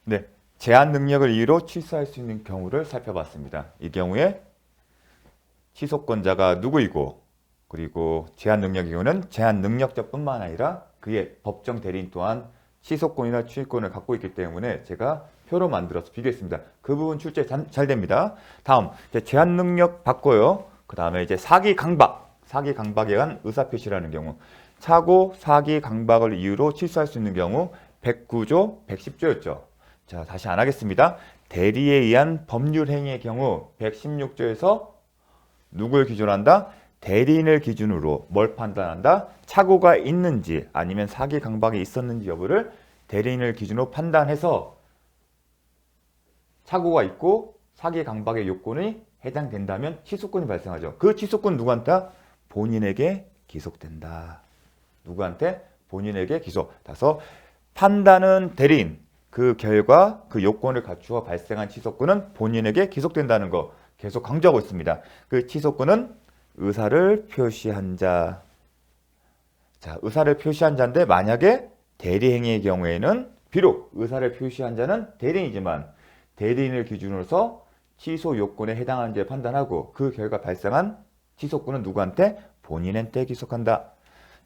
네, 제한 능력을 이유로 취소할 수 있는 경우를 살펴봤습니다. 이 경우에 취소권자가 누구이고 그리고 제한 능력 이유는 제한 능력자뿐만 아니라 그의 법정 대리인 또한 취소권이나 취소권을 갖고 있기 때문에 제가 표로 만들어서 비교했습니다. 그 부분 출제 잘 됩니다. 다음 이제 제한 능력 받고요. 그 다음에 이제 사기 강박에 의한 의사표시라는 경우 차고 사기 강박을 이유로 취소할 수 있는 경우 109조, 110조였죠. 자, 다시 안 하겠습니다. 대리에 의한 법률 행위의 경우 116조에서 누굴 기준으로 한다? 대리인을 기준으로 뭘 판단한다? 착오가 있는지 아니면 사기 강박이 있었는지 여부를 대리인을 기준으로 판단해서 착오가 있고 사기 강박의 요건이 해당된다면 취소권이 발생하죠. 그 취소권 누구한테? 본인에게 기속된다. 누구한테? 본인에게 기소. 따라서 판단은 대리인, 그 결과 그 요건을 갖추어 발생한 취소권은 본인에게 기속된다는 거 계속 강조하고 있습니다. 그 취소권은 의사를 표시한 자. 자, 의사를 표시한 자인데 만약에 대리행위의 경우에는 비록 의사를 표시한 자는 대리인이지만 대리인을 기준으로서 취소 요건에 해당하는지 판단하고 그 결과 발생한 취소권은 누구한테? 본인한테 기속한다.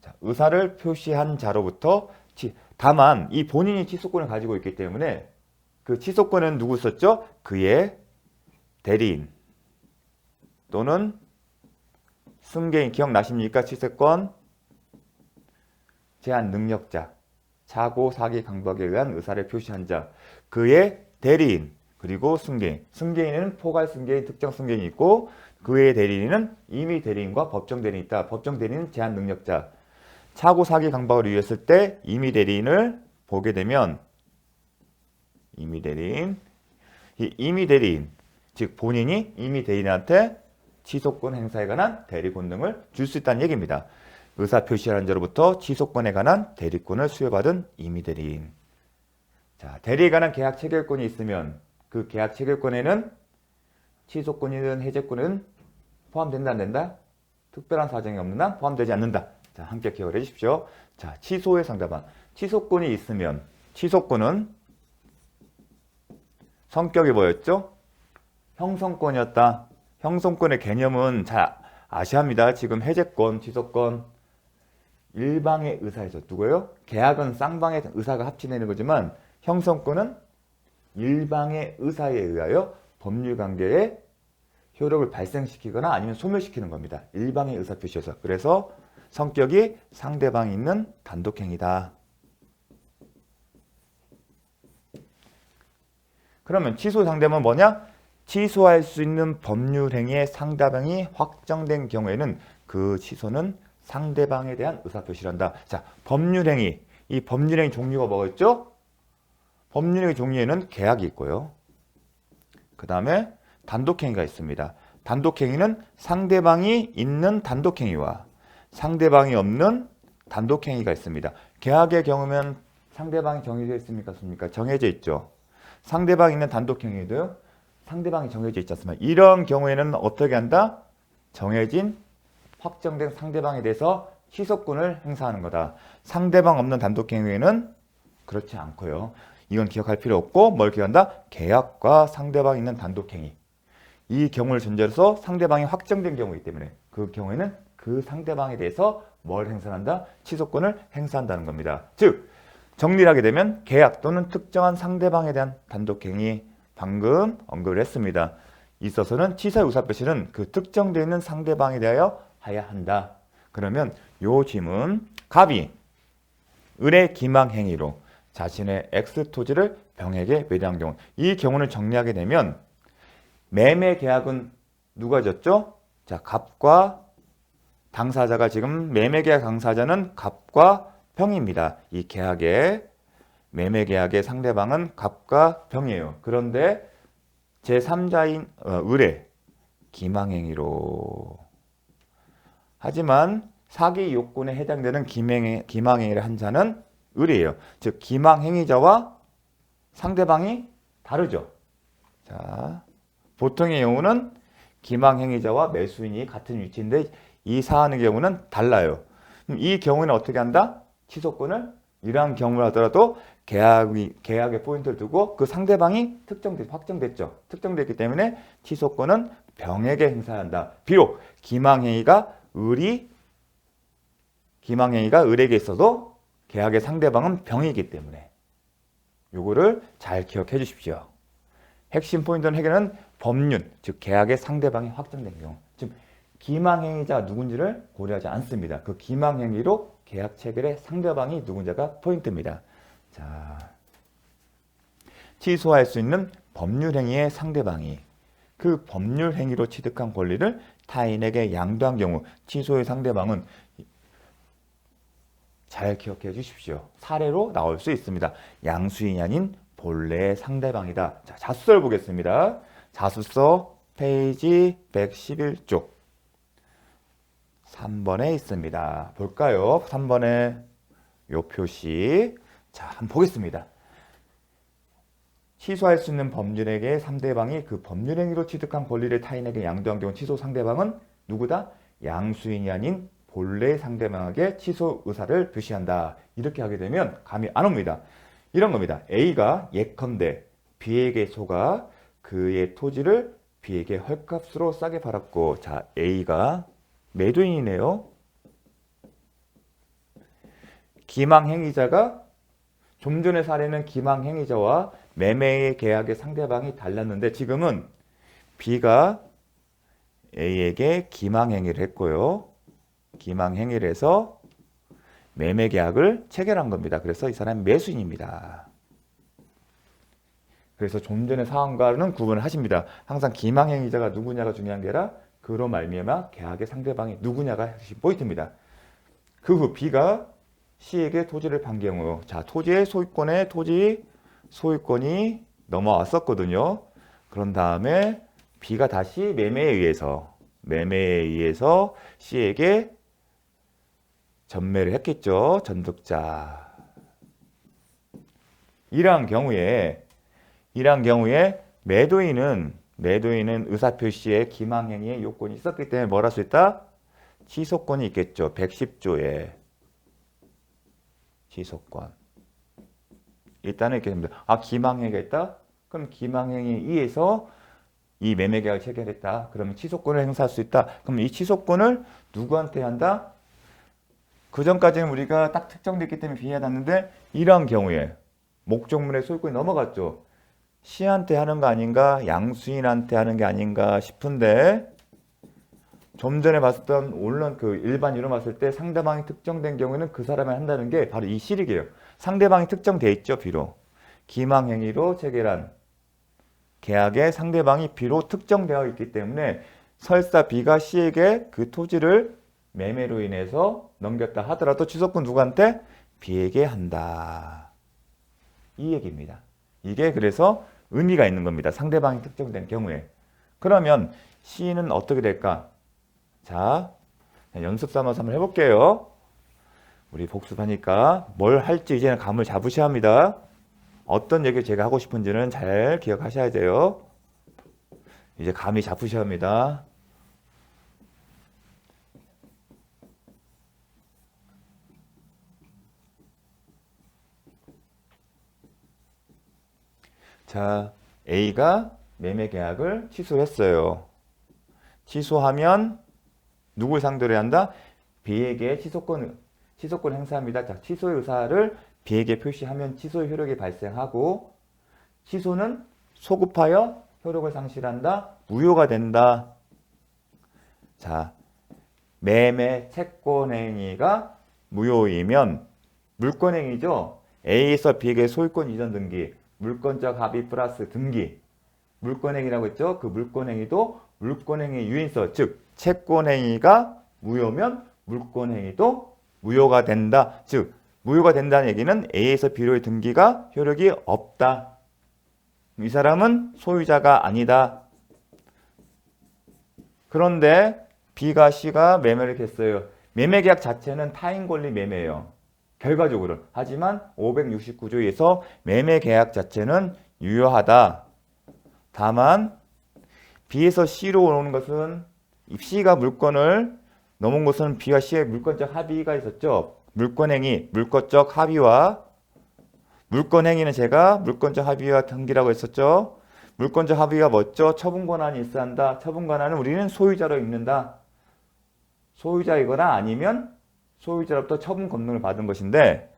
자, 의사를 표시한 자로부터 다만 이 본인이 취소권을 가지고 있기 때문에 그 취소권은 누구 썼죠? 그의 대리인 또는 승계인 기억나십니까? 취소권 제한 능력자 차고 사기 강박에 의한 의사를 표시한 자 그의 대리인 그리고 승계인 승계인은 포괄 승계인 특정 승계인이 있고 그의 대리인은 임의 대리인과 법정 대리인이 있다. 법정 대리인은 제한 능력자 차고 사기 강박을 이유했을 때 임의 대리인을 보게 되면 임의 대리인 이 임의 대리인 즉 본인이 임의 대리인한테 취소권 행사에 관한 대리 권능을 줄 수 있다는 얘기입니다. 의사 표시한 자로부터 취소권에 관한 대리권을 수여받은 임의 대리인. 자, 대리에 관한 계약 체결권이 있으면 그 계약 체결권에는 취소권이든 해제권은 포함된다 안 된다? 특별한 사정이 없는 한 포함되지 않는다. 자, 함께 기억을 해 주십시오. 자, 취소의 상대방. 취소권이 있으면 취소권은 성격이 뭐였죠? 형성권이었다. 형성권의 개념은 잘 아셔야 합니다. 지금 해제권, 취소권, 일방의 의사에서 누구예요? 계약은 쌍방의 의사가 합치내는 거지만 형성권은 일방의 의사에 의하여 법률관계에 효력을 발생시키거나 아니면 소멸시키는 겁니다. 일방의 의사 표시에서. 그래서 성격이 상대방이 있는 단독행위다. 그러면 취소 상대방은 뭐냐? 취소할 수 있는 법률행위의 상대방이 확정된 경우에는 그 취소는 상대방에 대한 의사표시란다. 자, 법률행위. 이 법률행위 종류가 뭐였죠? 법률행위 종류에는 계약이 있고요. 그 다음에 단독행위가 있습니다. 단독행위는 상대방이 있는 단독행위와 상대방이 없는 단독행위가 있습니다. 계약의 경우면 상대방이 정해져 있습니까? 정해져 있죠. 상대방이 있는 단독행위도요. 상대방이 정해져 있지 않습니까? 이런 경우에는 어떻게 한다? 정해진 확정된 상대방에 대해서 취소권을 행사하는 거다. 상대방 없는 단독행위에는 그렇지 않고요. 이건 기억할 필요 없고 뭘 기억한다? 계약과 상대방 있는 단독행위. 이 경우를 전제로 해서 상대방이 확정된 경우이기 때문에 그 경우에는 그 상대방에 대해서 뭘 행사한다? 취소권을 행사한다는 겁니다. 즉 정리를 하게 되면 계약 또는 특정한 상대방에 대한 단독행위 방금 언급을 했습니다. 있어서는 취소의 의사표시는 그 특정되어 있는 상대방에 대하여 해야 한다. 그러면 요 질문 갑이 을의 기망행위로 자신의 X토지를 병에게 매도한 경우 이 경우를 정리하게 되면 매매 계약은 누가 졌죠? 자, 갑과 당사자가 지금 매매 계약 당사자는 갑과 병입니다. 이 계약의 매매 계약의 상대방은 갑과 병이에요. 그런데 제3자인 을의 기망행위로 하지만 사기 요건에 해당되는 기망행위를 한 자는 을이에요. 즉 기망행위자와 상대방이 다르죠. 자, 보통의 경우는 기망행위자와 매수인이 같은 위치인데 이 사안의 경우는 달라요. 이 경우는 어떻게 한다? 취소권을 이러한 경우를 하더라도 계약의 포인트를 두고 그 상대방이 확정됐죠. 특정됐기 때문에 취소권은 병에게 행사한다. 비록 기망행위가 을에게 있어도 계약의 상대방은 병이기 때문에 요거를 잘 기억해 주십시오. 핵심 포인트는 해결은 법률, 즉 계약의 상대방이 확정된 경우, 즉 기망행위자가 누군지를 고려하지 않습니다. 그 기망행위로 계약 체결의 상대방이 누군지가 포인트입니다. 자, 취소할 수 있는 법률행위의 상대방이 그 법률행위로 취득한 권리를 타인에게 양도한 경우 취소의 상대방은 잘 기억해 주십시오. 사례로 나올 수 있습니다. 양수인이 아닌 본래의 상대방이다. 자, 자수서를 보겠습니다. 자수서 페이지 111쪽 3번에 있습니다. 볼까요? 3번에 요 표시. 자, 한번 보겠습니다. 취소할 수 있는 법률에게 상대방이 그 법률행위로 취득한 권리를 타인에게 양도한 경우 취소 상대방은 누구다? 양수인이 아닌 본래 상대방에게 취소 의사를 표시한다. 이렇게 하게 되면 감이 안 옵니다. 이런 겁니다. A가 예컨대 B에게 속아 그의 토지를 B에게 헐값으로 싸게 팔았고, 자, A가 매도인이네요. 기망행위자가 좀 전의 사례는 기망행위자와 매매의 계약의 상대방이 달랐는데 지금은 B가 A에게 기망행위를 했고요. 기망행위를 해서 매매 계약을 체결한 겁니다. 그래서 이 사람이 매수인입니다. 그래서 좀 전의 상황과는 구분을 하십니다. 항상 기망행위자가 누구냐가 중요한 게 아니라 그로 말미암아 계약의 상대방이 누구냐가 핵심 포인트입니다. 그 후 B가 C에게 토지를 판 경우, 자, 토지의 소유권이 넘어왔었거든요. 그런 다음에 B가 다시 매매에 의해서 C에게 전매를 했겠죠. 전득자. 이러한 경우에 매도인은 의사표시에 기망행위의 요건이 있었기 때문에 뭘 할 수 있다? 취소권이 있겠죠. 110조에 취소권. 일단은 이렇게 됩니다. 아, 기망행위가 있다? 그럼 기망행위에 의해서 이 매매계약을 체결했다. 그러면 취소권을 행사할 수 있다. 그럼 이 취소권을 누구한테 한다? 그 전까지는 우리가 딱 특정됐기 때문에 비해놨는데 이러한 경우에 목적물의 소유권이 넘어갔죠. C한테 하는 거 아닌가? 양수인한테 하는 게 아닌가 싶은데 좀 전에 봤던 물론 그 일반인으로 봤을 때 상대방이 특정된 경우에는 그 사람이 한다는 게 바로 이 실익이에요. 상대방이 특정돼 있죠. B로. 기망행위로 체결한 계약의 상대방이 B로 특정되어 있기 때문에 설사 B가 C에게 그 토지를 매매로 인해서 넘겼다 하더라도 취소권 누구한테? B에게 한다. 이 얘기입니다. 이게 그래서 의미가 있는 겁니다. 상대방이 특정된 경우에. 그러면 C는 어떻게 될까? 자, 연습 삼아서 한번 해볼게요. 우리 복습하니까 뭘 할지 이제는 감을 잡으셔야 합니다. 어떤 얘기를 제가 하고 싶은지는 잘 기억하셔야 돼요. 이제 감이 잡으셔야 합니다. 자, A가 매매 계약을 취소했어요. 취소하면 누굴 상대로 해야 한다? B에게 취소권 행사합니다. 자, 취소의 의사를 B에게 표시하면 취소의 효력이 발생하고 취소는 소급하여 효력을 상실한다. 무효가 된다. 자, 매매 채권행위가 무효이면 물권행위죠. A에서 B에게 소유권 이전 등기, 물권적 합의 플러스 등기, 물권행위라고 했죠. 그 물권행위도 물권행위 유인서, 즉 채권행위가 무효면 물권행위도 무효가 된다. 즉 무효가 된다는 얘기는 A에서 B로의 등기가 효력이 없다. 이 사람은 소유자가 아니다. 그런데 B가 C가 매매를 했어요. 매매계약 자체는 타인 권리 매매예요. 결과적으로. 하지만 569조에서 매매계약 자체는 유효하다. 다만 B에서 C로 오는 것은 C가 물권을 넘은 것은 B와 C의 물권적 합의가 있었죠. 물권행위, 물권적 합의와 물권 행위는 제가 물권적 합의와 등기라고 했었죠. 물권적 합의가 뭐죠? 처분 권한이 있어야 한다. 처분 권한은 우리는 소유자로 읽는다. 소유자이거나 아니면 소유자로부터 처분 권능을 받은 것인데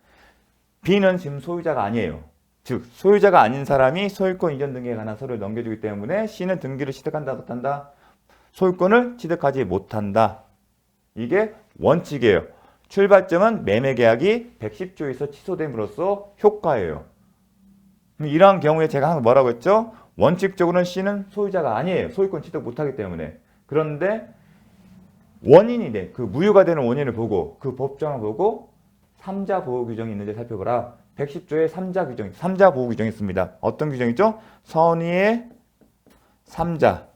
B는 지금 소유자가 아니에요. 즉 소유자가 아닌 사람이 소유권 이전 등기에 관한 서류를 넘겨주기 때문에 C는 등기를 취득한다 못한다? 소유권을 취득하지 못한다. 이게 원칙이에요. 출발점은 매매계약이 110조에서 취소됨으로써 효과예요. 이러한 경우에 제가 항상 뭐라고 했죠? 원칙적으로는 C는 소유자가 아니에요. 소유권 취득 못하기 때문에. 그런데 원인이 돼. 그 무효가 되는 원인을 보고 그 법정을 보고 3자 보호 규정이 있는지 살펴보라. 110조에 3자 보호 규정이 있습니다. 어떤 규정이죠? 선의의 3자.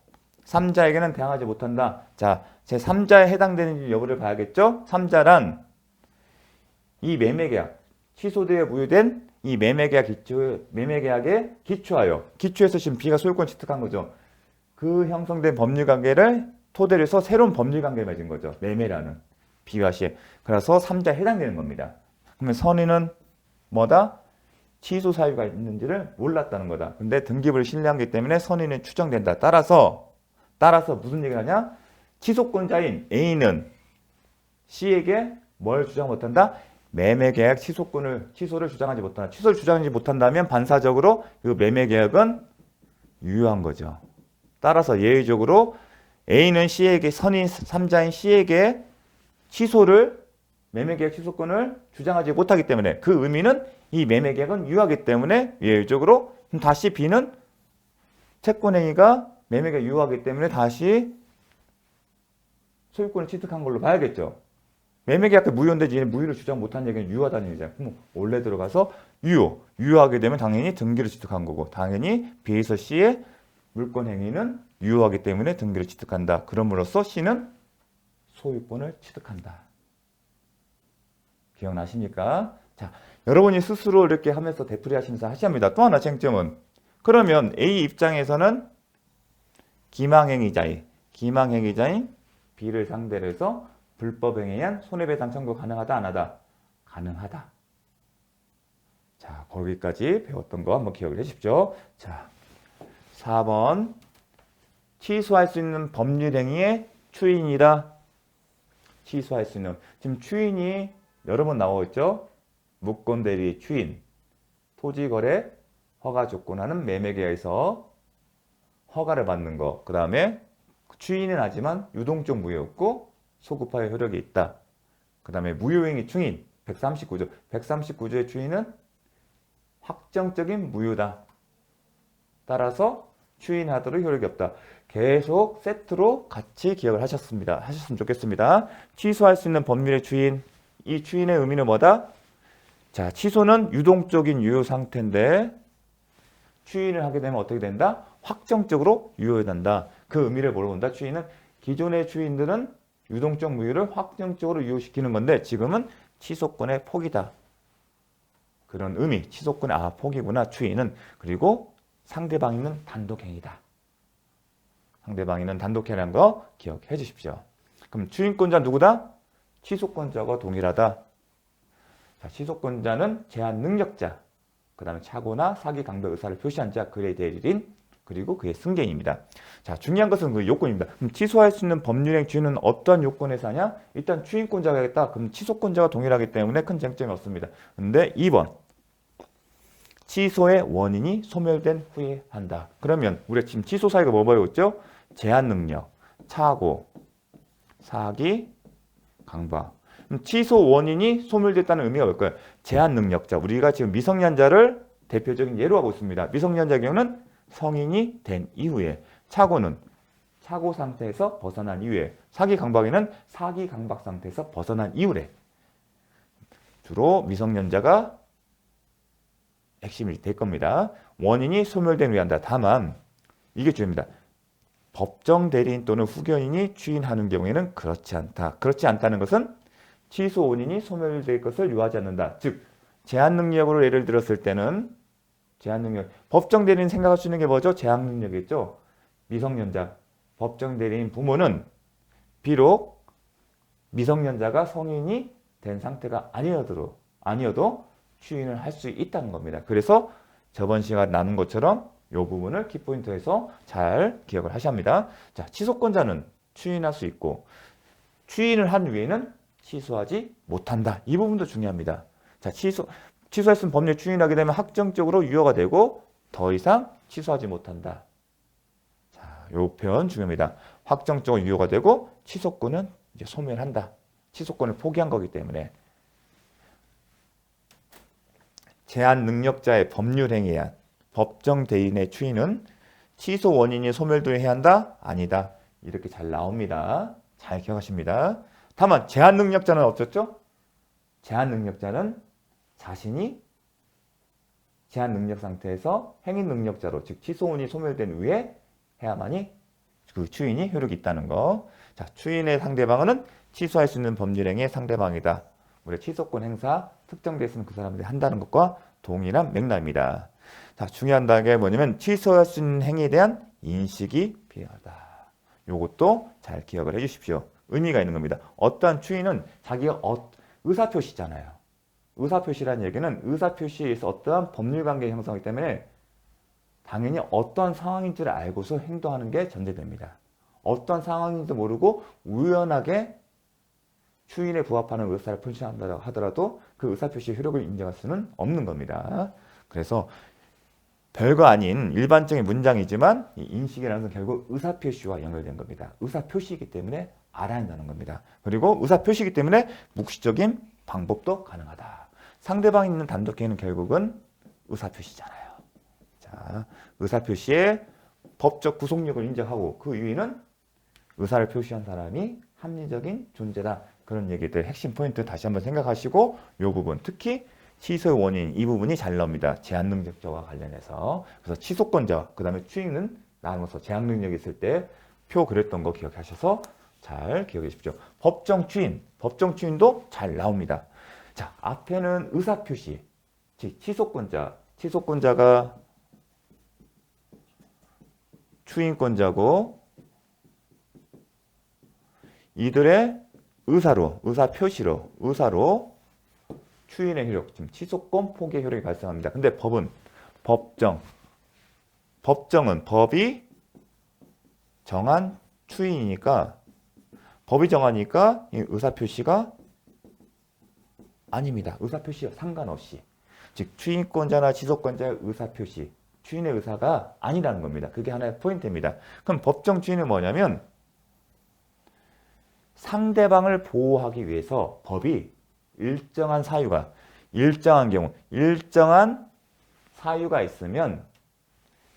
3자에게는 대항하지 못한다. 자, 제 3자에 해당되는지 여부를 봐야겠죠? 3자란 이 매매계약, 취소되어 무효된 이 매매계약에 기초해서 지금 B가 소유권 취득한 거죠. 그 형성된 법률관계를 토대로 해서 새로운 법률관계를 맺은 거죠. 매매라는 B와 C. 그래서 3자에 해당되는 겁니다. 그러면 선의는 뭐다? 취소 사유가 있는지를 몰랐다는 거다. 근데 등기부를 신뢰하기 때문에 선의는 추정된다. 따라서 무슨 얘기를 하냐? 취소권자인 A는 C에게 뭘 주장 못한다? 매매계약 취소를 주장하지 못한다. 취소를 주장하지 못한다면 반사적으로 그 매매계약은 유효한 거죠. 따라서 예외적으로 A는 C에게, 선의 3자인 C에게 매매계약 취소권을 주장하지 못하기 때문에 그 의미는 이 매매계약은 유효하기 때문에 예외적으로 다시 B는 채권행위가 매매계약 유효하기 때문에 다시 소유권을 취득한 걸로 봐야겠죠. 매매계약 무효인데 얘는 무효를 주장 못한 얘기는 유효하다는 얘기잖아요. 그럼 원래 들어가서 유효하게 되면 당연히 등기를 취득한 거고 당연히 B에서 C의 물권 행위는 유효하기 때문에 등기를 취득한다. 그럼으로써 C는 소유권을 취득한다. 기억나십니까? 자, 여러분이 스스로 이렇게 하면서 되풀이하시면서 하셔야 합니다. 또 하나 쟁점은 그러면 A 입장에서는 기망행위자인 B를 상대로 해서 불법행위에 의한 손해배상 청구 가능하다 안 하다? 가능하다. 자, 거기까지 배웠던 거 한번 기억을 해주십시오. 자, 4번 취소할 수 있는 법률행위의 추인이다. 취소할 수 있는 지금 추인이 여러 번 나오고 있죠. 무권대리 추인, 토지거래 허가 조건하는 매매계약에서 허가를 받는 거. 그 다음에 추인은 하지만 유동적 무효였고 소급화의 효력이 있다. 그 다음에 무효행위 추인 139조. 139조의 추인은 확정적인 무효다. 따라서 추인하도록 효력이 없다. 계속 세트로 같이 기억을 하셨으면 좋겠습니다. 취소할 수 있는 법률의 추인. 이 추인의 의미는 뭐다? 자, 취소는 유동적인 유효 상태인데 추인을 하게 되면 어떻게 된다? 확정적으로 유효된다. 그 의미를 물어본다. 추인은 기존의 추인들은 유동적 무효를 확정적으로 유효시키는 건데 지금은 취소권의 포기다. 그런 의미. 취소권의 포기구나. 추인은. 그리고 상대방이는 단독행위다. 상대방이는 단독행위라는 거 기억해 주십시오. 그럼 추인권자 누구다? 취소권자와 동일하다. 자, 취소권자는 제한 능력자, 그 다음에 착오나 사기 강도 의사를 표시한 자, 그의 대리인, 그리고 그의 승계인입니다. 자, 중요한 것은 그 요건입니다. 그럼 취소할 수 있는 법률행 추인은 어떤 요건에서 하냐? 일단 추인권자가 하겠다. 그럼 취소권자와 동일하기 때문에 큰 쟁점이 없습니다. 근데 2번. 취소의 원인이 소멸된 후에 한다. 그러면 우리가 지금 취소 사유가 뭐 배웠죠? 제한 능력, 착오, 사기, 강박. 취소 원인이 소멸됐다는 의미가 뭘까요? 제한 능력자. 우리가 지금 미성년자를 대표적인 예로 하고 있습니다. 미성년자 경우는 성인이 된 이후에, 착오는 착오 상태에서 벗어난 이후에, 사기 강박에는 사기 강박 상태에서 벗어난 이후에 주로 미성년자가 핵심이 될 겁니다. 원인이 소멸된 후에 한다. 다만 이게 중요합니다. 법정 대리인 또는 후견인이 추인하는 경우에는 그렇지 않다. 그렇지 않다는 것은 취소 원인이 소멸될 것을 요하지 않는다. 즉 제한 능력으로 예를 들었을 때는 제한 능력. 법정 대리인 생각할 수 있는 게 뭐죠? 제한 능력이겠죠. 미성년자. 법정 대리인 부모는 비록 미성년자가 성인이 된 상태가 아니어도 추인을 할 수 있다는 겁니다. 그래서 저번 시간 나눈 것처럼 이 부분을 키포인트에서 잘 기억을 하셔야 합니다. 자, 취소권자는 추인할 수 있고 추인을 한 후에는 취소하지 못한다. 이 부분도 중요합니다. 자, 취소할 수 있는 법률 추인하게 되면 확정적으로 유효가 되고 더 이상 취소하지 못한다. 자, 요 표현 중요합니다. 확정적으로 유효가 되고 취소권은 이제 소멸한다. 취소권을 포기한 거기 때문에. 제한 능력자의 법률 행위에 의한 법정 대인의 추인은 취소 원인이 소멸되어야 한다? 아니다. 이렇게 잘 나옵니다. 잘 기억하십니다. 다만 제한 능력자는 어쩌죠? 제한 능력자는 자신이 제한 능력 상태에서 행위 능력자로 즉 취소 원인이 소멸된 후에 해야만이 그 추인이 효력이 있다는 거. 자, 추인의 상대방은 취소할 수 있는 법률 행위의 상대방이다. 우리 취소권 행사 특정됐으면 그 사람들이 한다는 것과 동일한 맥락입니다. 자, 중요한 게 뭐냐면 취소할 수 있는 행위에 대한 인식이 필요하다. 요것도 잘 기억을 해 주십시오. 의미가 있는 겁니다. 어떠한 추인은 자기가 의사표시잖아요. 의사표시라는 얘기는 의사표시에서 어떠한 법률관계 형성이기 때문에 당연히 어떠한 상황인 줄 알고서 행동하는 게 전제됩니다. 어떠한 상황인지도 모르고 우연하게 추인에 부합하는 의사를 표시한다고 하더라도 그 의사표시의 효력을 인정할 수는 없는 겁니다. 그래서 별거 아닌 일반적인 문장이지만 이 인식이라는 건 결국 의사표시와 연결된 겁니다. 의사표시이기 때문에 알아야 한다는 겁니다. 그리고 의사표시이기 때문에 묵시적인 방법도 가능하다. 상대방이 있는 단독행위는 결국은 의사표시잖아요. 자, 의사표시의 법적 구속력을 인정하고 그 이유는 의사를 표시한 사람이 합리적인 존재다. 그런 얘기들 핵심 포인트 다시 한번 생각하시고 이 부분 특히 취소의 원인 이 부분이 잘 나옵니다. 제한 능력자와 관련해서. 그래서 취소권자 그 다음에 추인은 나눠서 제한 능력이 있을 때 표 그랬던 거 기억하셔서 잘 기억해 주십시오. 법정 추인도 잘 나옵니다. 자, 앞에는 의사표시, 즉 취소권자가 추인권자고 이들의 의사로 추인의 효력, 지금 취소권 포기의 효력이 발생합니다. 근데 법정은 법이 정한 추인이니까 법이 정하니까 이 의사표시가 아닙니다. 의사표시와 상관없이. 즉 추인권자나 취소권자의 의사표시, 추인의 의사가 아니라는 겁니다. 그게 하나의 포인트입니다. 그럼 법정 추인은 뭐냐면 상대방을 보호하기 위해서 법이 일정한 사유가 있으면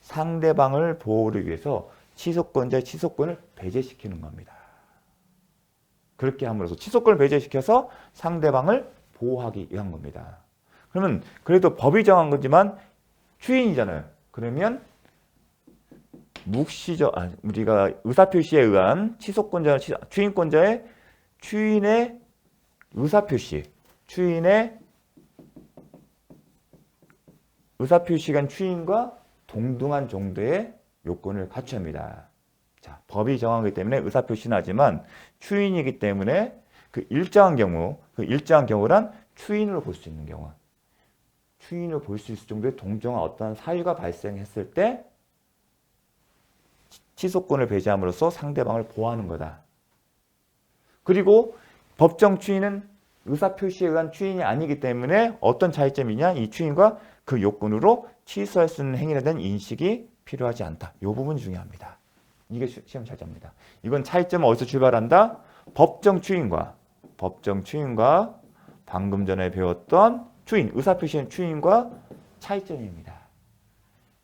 상대방을 보호를 위해서 취소권자의 취소권을 배제시키는 겁니다. 그렇게 함으로써 취소권을 배제시켜서 상대방을 보호하기 위한 겁니다. 그러면 그래도 법이 정한 거지만 추인이잖아요. 그러면 우리가 의사표시에 의한 추인권자의 추인의 의사표시가 추인과 동등한 정도의 요건을 갖춰야 합니다. 자, 법이 정하기 때문에 의사표시는 하지만 추인이기 때문에 그 일정한 경우란 추인으로 볼 수 있는 경우, 추인으로 볼 수 있을 정도의 동정한 어떠한 사유가 발생했을 때 취소권을 배제함으로써 상대방을 보호하는 거다. 그리고 법정 추인은 의사표시에 의한 추인이 아니기 때문에 어떤 차이점이냐? 이 추인과 그 요건으로 취소할 수 있는 행위에 대한 인식이 필요하지 않다. 이 부분이 중요합니다. 이게 시험 차지합니다. 이건 차이점은 어디서 출발한다? 법정 추인과 방금 전에 배웠던 추인, 의사표시의 추인과 차이점입니다.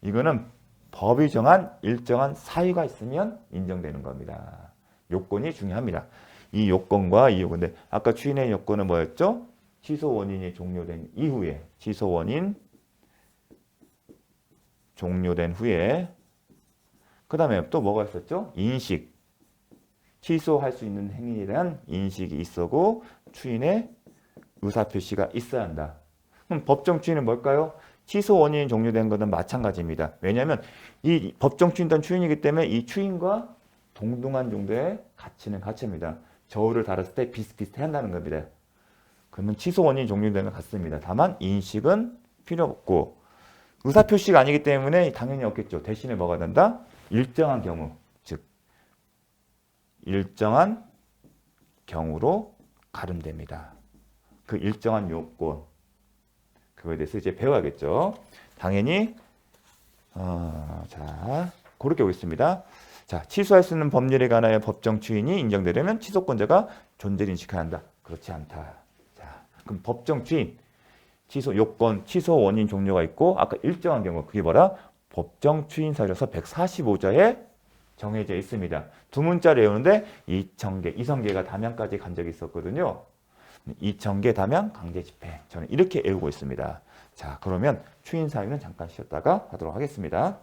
이거는 법이 정한 일정한 사유가 있으면 인정되는 겁니다. 요건이 중요합니다. 이 요건과 이 요건인데 아까 추인의 요건은 뭐였죠? 취소 원인이 종료된 이후에 취소 원인 종료된 후에 그 다음에 또 뭐가 있었죠? 인식 취소할 수 있는 행위에 대한 인식이 있었고 추인의 의사표시가 있어야 한다. 그럼 법정 추인은 뭘까요? 취소 원인이 종료된 것은 마찬가지입니다. 왜냐하면 이 법정 추인단 추인이기 때문에 이 추인과 동등한 정도의 가치는 가치입니다. 저울을 달았을 때 비슷비슷해 한다는 겁니다. 그러면 취소 원인 종료되는 것 같습니다. 다만 인식은 필요 없고 의사표시가 아니기 때문에 당연히 없겠죠. 대신에 뭐가 된다? 일정한 경우, 즉 일정한 경우로 가름됩니다. 그 일정한 요건, 그거에 대해서 이제 배워야겠죠. 당연히 자, 그렇게 오겠습니다. 자, 취소할 수 있는 법률에 관하여 법정 추인이 인정되려면 취소권자가 존재를 인식해야 한다. 그렇지 않다. 자, 그럼 법정 추인, 취소 요건, 취소 원인 종료가 있고 아까 일정한 경우 그게 뭐라? 법정 추인 사유로서 145조에 정해져 있습니다. 두 문자를 외우는데 2,000개, 이성계가 담양까지 간 적이 있었거든요. 2,000개 담양 강제 집행. 저는 이렇게 외우고 있습니다. 자, 그러면 추인 사유는 잠깐 쉬었다가 하도록 하겠습니다.